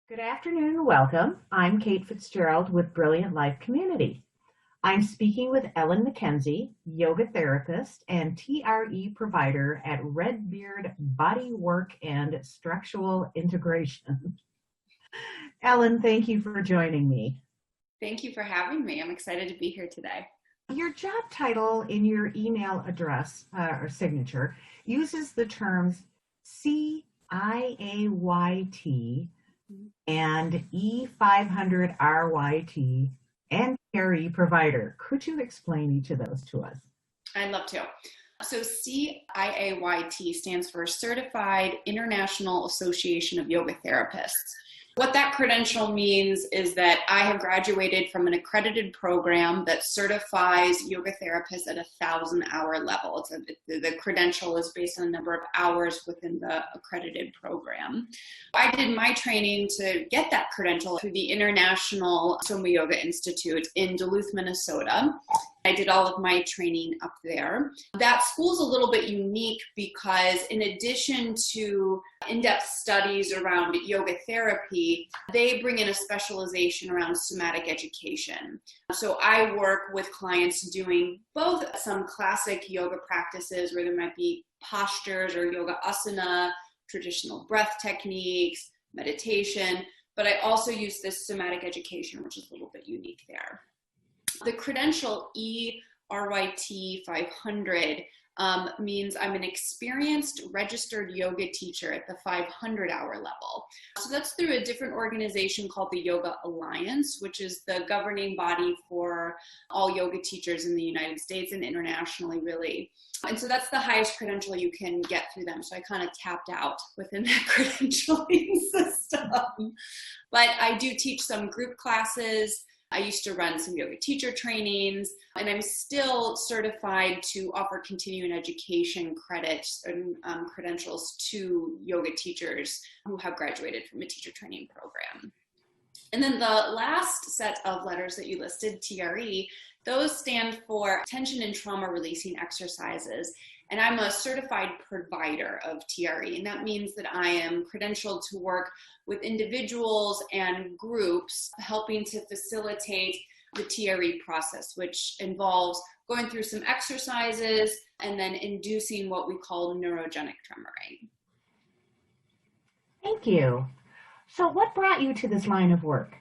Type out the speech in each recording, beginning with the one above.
Good afternoon and welcome. I'm Kate Fitzgerald with Brilliant Life Community. I'm speaking with Ellen McKenzie, yoga therapist and TRE provider at Redbeard Bodywork and Structural Integration. Ellen, thank you for joining me. Thank you for having me. I'm excited to be here today. Your job title in your email address or signature uses the terms CIAYT and E500RYT and TRE provider. Could you explain each of those to us? I'd love to. So CIAYT stands for Certified International Association of Yoga Therapists. What that credential means is that I have graduated from an accredited program that certifies yoga therapists at 1,000-hour level. The credential is based on the number of hours within the accredited program. I did my training to get that credential through the International Soma Yoga Institute in Duluth, Minnesota. I did all of my training up there. That school's a little bit unique because in addition to in-depth studies around yoga therapy, they bring in a specialization around somatic education. So I work with clients doing both some classic yoga practices where there might be postures or yoga asana, traditional breath techniques, meditation, but I also use this somatic education, which is a little bit unique there. The credential ERYT 500 means I'm an experienced registered yoga teacher at the 500-hour level. So that's through a different organization called the Yoga Alliance, which is the governing body for all yoga teachers in the United States and internationally, really. And so that's the highest credential you can get through them. So I kind of tapped out within that credentialing system. But I do teach some group classes. I used to run some yoga teacher trainings, and I'm still certified to offer continuing education credits and credentials to yoga teachers who have graduated from a teacher training program. And then the last set of letters that you listed, TRE, those stand for tension and trauma releasing exercises. And I'm a certified provider of TRE, and that means that I am credentialed to work with individuals and groups helping to facilitate the TRE process, which involves going through some exercises and then inducing what we call neurogenic tremoring. Thank you. So what brought you to this line of work?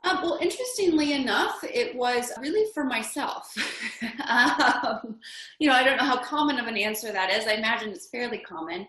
Well, interestingly enough, it was really for myself. I don't know how common of an answer that is. I imagine it's fairly common.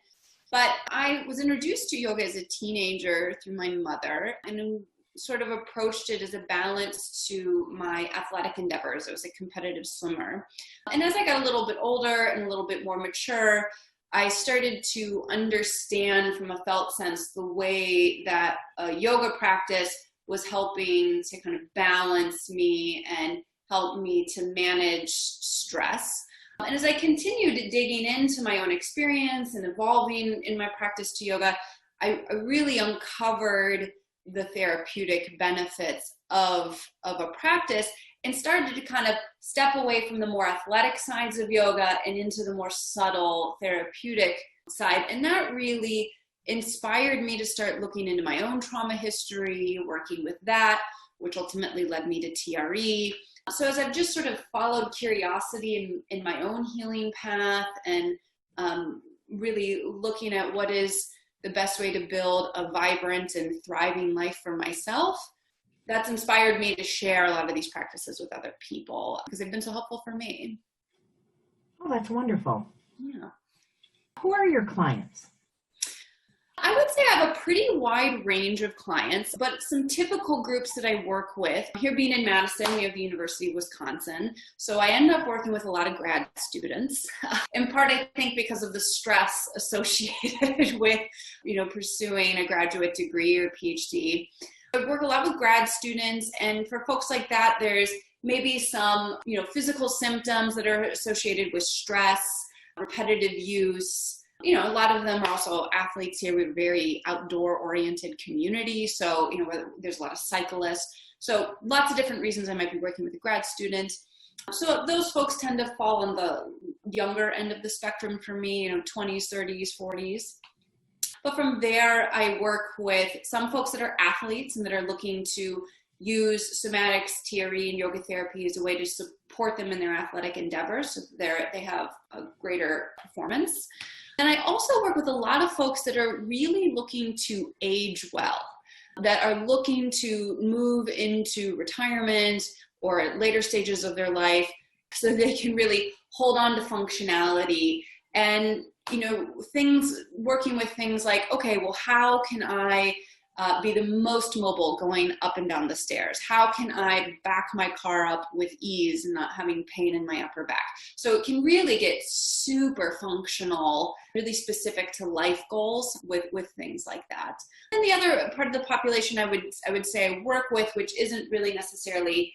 But I was introduced to yoga as a teenager through my mother and sort of approached it as a balance to my athletic endeavors. I was a competitive swimmer. And as I got a little bit older and a little bit more mature, I started to understand from a felt sense the way that a yoga practice was helping to kind of balance me and help me to manage stress. And as I continued digging into my own experience and evolving in my practice to yoga, I really uncovered the therapeutic benefits of a practice and started to kind of step away from the more athletic sides of yoga and into the more subtle therapeutic side. And that really inspired me to start looking into my own trauma history, working with that, which ultimately led me to TRE. So as I've just sort of followed curiosity in my own healing path and really looking at what is the best way to build a vibrant and thriving life for myself, that's inspired me to share a lot of these practices with other people because they've been so helpful for me. Oh, that's wonderful. Yeah. Who are your clients? I would say I have a pretty wide range of clients, but some typical groups that I work with. Here being in Madison, we have the University of Wisconsin. So I end up working with a lot of grad students, in part, I think, because of the stress associated with, pursuing a graduate degree or PhD. I work a lot with grad students, and for folks like that, there's maybe some, physical symptoms that are associated with stress, repetitive use. A lot of them are also athletes here. We're a very outdoor-oriented community, so, there's a lot of cyclists. So lots of different reasons I might be working with a grad student. So those folks tend to fall on the younger end of the spectrum for me, 20s, 30s, 40s. But from there, I work with some folks that are athletes and that are looking to use somatics, TRE, and yoga therapy as a way to support them in their athletic endeavors so they have a greater performance. And I also work with a lot of folks that are really looking to age well, that are looking to move into retirement or at later stages of their life so they can really hold on to functionality and, working with things like, okay, well, how can I be the most mobile going up and down the stairs? How can I back my car up with ease and not having pain in my upper back? So it can really get super functional, really specific to life goals with things like that. And the other part of the population I would say I work with, which isn't really necessarily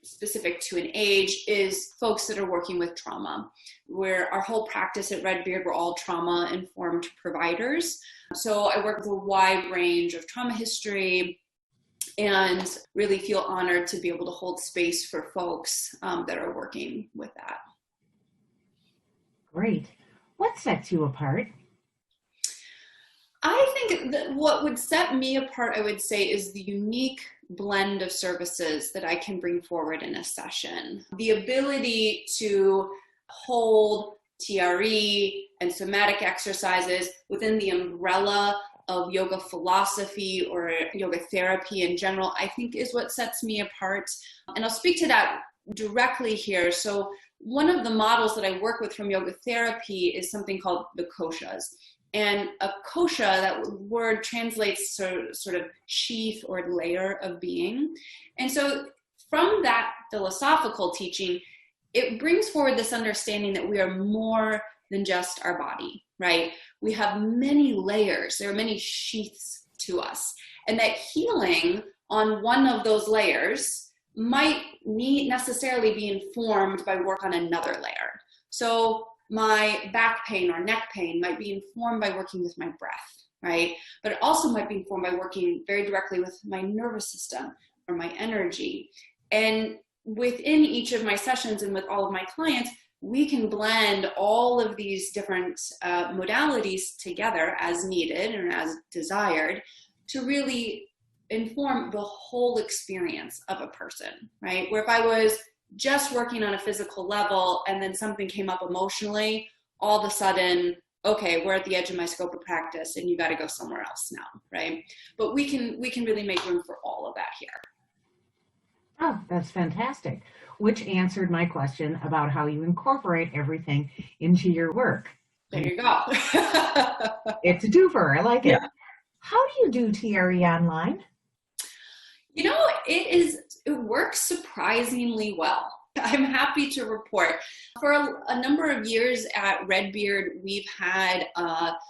specific to an age, is folks that are working with trauma, where our whole practice at Redbeard, we're all trauma-informed providers. So I work with a wide range of trauma history and really feel honored to be able to hold space for folks that are working with that. Great. What sets you apart? I think that what would set me apart, I would say, is the unique blend of services that I can bring forward in a session. The ability to hold TRE and somatic exercises within the umbrella of yoga philosophy or yoga therapy in general, I think is what sets me apart. And I'll speak to that directly here. So one of the models that I work with from yoga therapy is something called the koshas. And a kosha, that word translates to sort of sheath or layer of being. And so from that philosophical teaching, it brings forward this understanding that we are more than just our body, right? We have many layers. There are many sheaths to us. And that healing on one of those layers might necessarily be informed by work on another layer. So my back pain or neck pain might be informed by working with my breath, right? But it also might be informed by working very directly with my nervous system or my energy. And within each of my sessions and with all of my clients, we can blend all of these different modalities together as needed and as desired to really inform the whole experience of a person, right? Where if I was just working on a physical level and then something came up emotionally, all of a sudden, okay, we're at the edge of my scope of practice and you got to go somewhere else now, right? But we can really make room for all of that here. Oh, that's fantastic. Which answered my question about how you incorporate everything into your work. There you go. It's a twofer. I like it. Yeah. How do you do TRE online? It works surprisingly well. I'm happy to report. For a number of years at Redbeard, we've had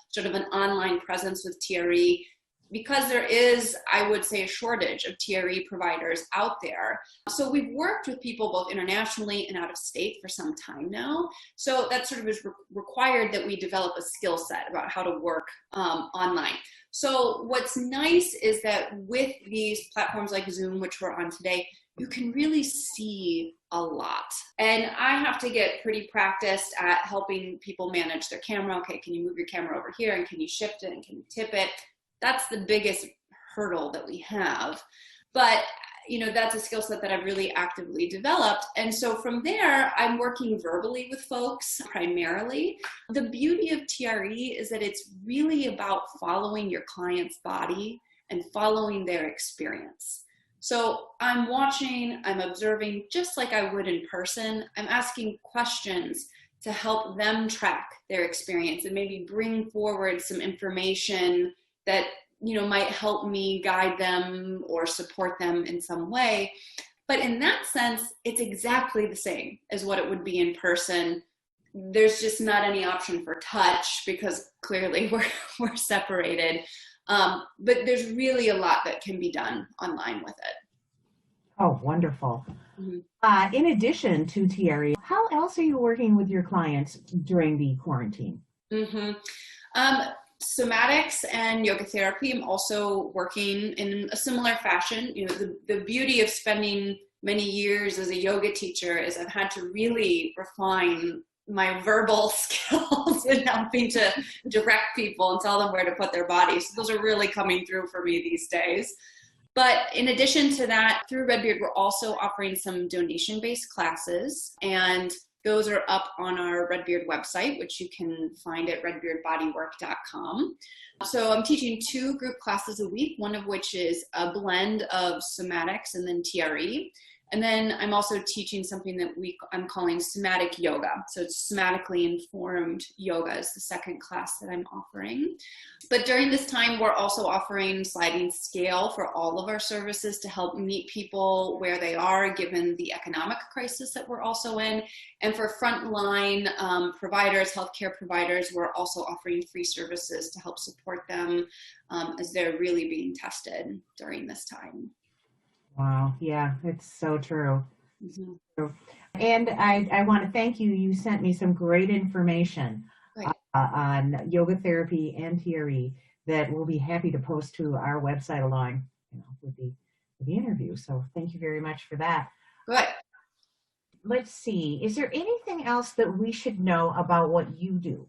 sort of an online presence with TRE because there is, I would say, a shortage of TRE providers out there. So we've worked with people both internationally and out of state for some time now. So that sort of is required that we develop a skill set about how to work online. So what's nice is that with these platforms like Zoom, which we're on today, you can really see a lot. And I have to get pretty practiced at helping people manage their camera. Okay, can you move your camera over here? And can you shift it? And can you tip it? That's the biggest hurdle that we have. But that's a skill set that I've really actively developed. And so from there, I'm working verbally with folks primarily. The beauty of TRE is that it's really about following your client's body and following their experience. So I'm watching, I'm observing just like I would in person. I'm asking questions to help them track their experience and maybe bring forward some information that might help me guide them or support them in some way. But in that sense, it's exactly the same as what it would be in person. There's just not any option for touch because clearly we're separated. But there's really a lot that can be done online with it. Oh, wonderful. Mm-hmm. In addition to TRE, how else are you working with your clients during the quarantine? Mm-hmm. Somatics and yoga therapy, I'm also working in a similar fashion. The beauty of spending many years as a yoga teacher is I've had to really refine my verbal skills in helping to direct people and tell them where to put their bodies. So those are really coming through for me these days. But in addition to that, through Redbeard, we're also offering some donation-based classes, and those are up on our Redbeard website, which you can find at redbeardbodywork.com. So I'm teaching 2 group classes a week, one of which is a blend of somatics and then TRE. And then I'm also teaching something that I'm calling somatic yoga. So it's somatically informed yoga is the second class that I'm offering. But during this time, we're also offering sliding scale for all of our services to help meet people where they are, given the economic crisis that we're also in. And for frontline providers, healthcare providers, we're also offering free services to help support them as they're really being tested during this time. Wow. Yeah, it's so true. Mm-hmm. So, and I want to thank you. You sent me some great information on yoga therapy and TRE that we'll be happy to post to our website along, with the interview. So thank you very much for that. Good. Let's see. Is there anything else that we should know about what you do?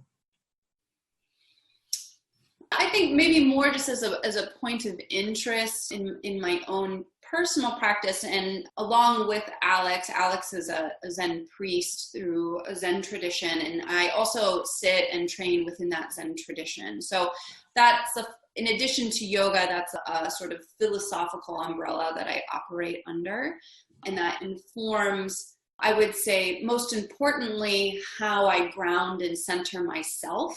I think maybe more just as a point of interest in my own personal practice, and along with Alex is a Zen priest through a Zen tradition, and I also sit and train within that Zen tradition. So that's in addition to yoga, that's a sort of philosophical umbrella that I operate under, and that informs, I would say, most importantly, how I ground and center myself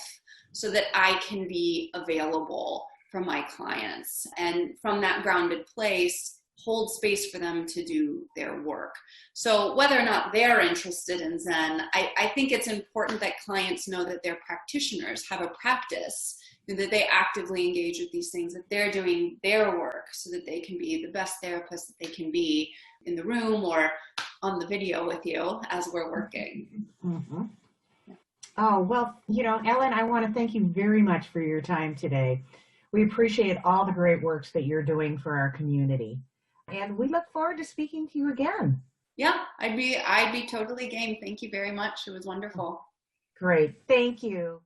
so that I can be available for my clients. And from that grounded place, hold space for them to do their work. So whether or not they're interested in Zen, I think it's important that clients know that their practitioners have a practice and that they actively engage with these things, that they're doing their work so that they can be the best therapist that they can be in the room or on the video with you as we're working. Mm-hmm. Oh, well, Ellen, I want to thank you very much for your time today. We appreciate all the great works that you're doing for our community. And we look forward to speaking to you again. Yeah, I'd be totally game. Thank you very much. It was wonderful. Great. Thank you.